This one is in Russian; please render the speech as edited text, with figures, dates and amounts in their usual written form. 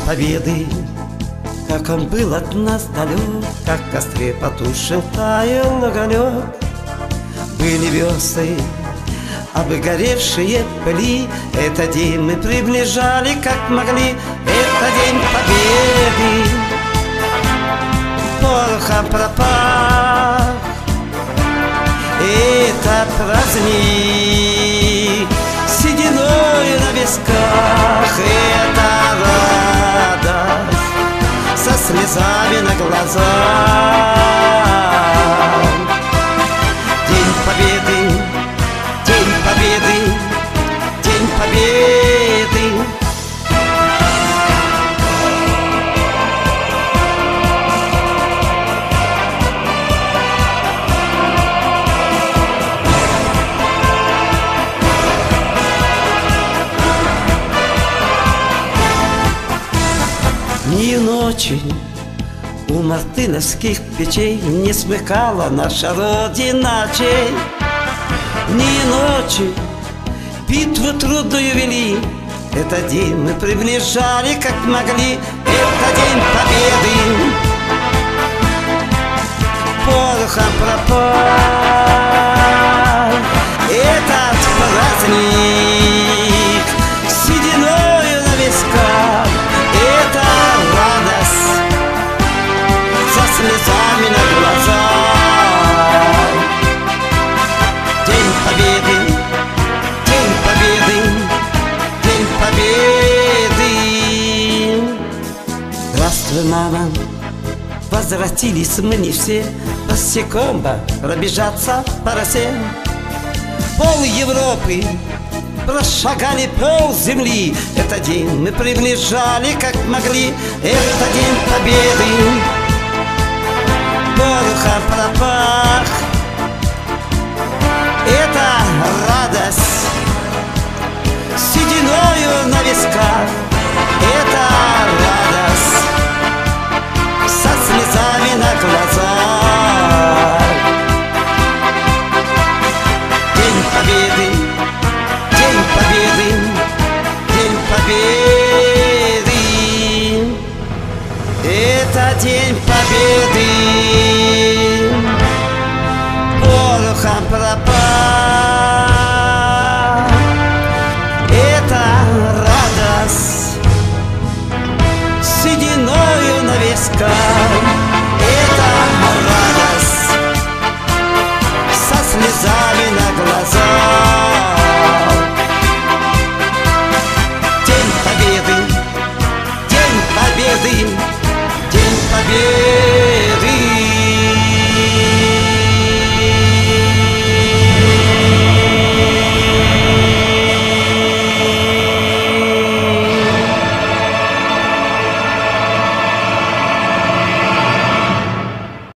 победы, как он был от нас далек, как в костре потушил таял огонек. Были весны, обгоревшие пыли, этот день мы приближали, как могли. Это день победы, порохом пропах. Это праздник сединой на висках. Это радость со слезами на глазах. День победы, день победы, день победы. Ни ночи у мартыновских печей не смыкала наша Родина очей. Ни ночи битву трудную вели, этот день мы приближали, как могли. Это день победы, порохом пропал. Этот праздник сединою на висках. Это радость со слезами на глазах. День победы, день победы, день победы. Здравствуй, мама, возвратились мы не все. Босиком пробежаться по росе. Пол Европы прошагали, пол земли. Этот день мы приближали, как могли. Это день победы, порохом пропах. Это радость сединою на висках. Это радость со слезами на глазах. День победы, день победы, день победы. Это день победы, порохом пропах. Это радость сединою на висках.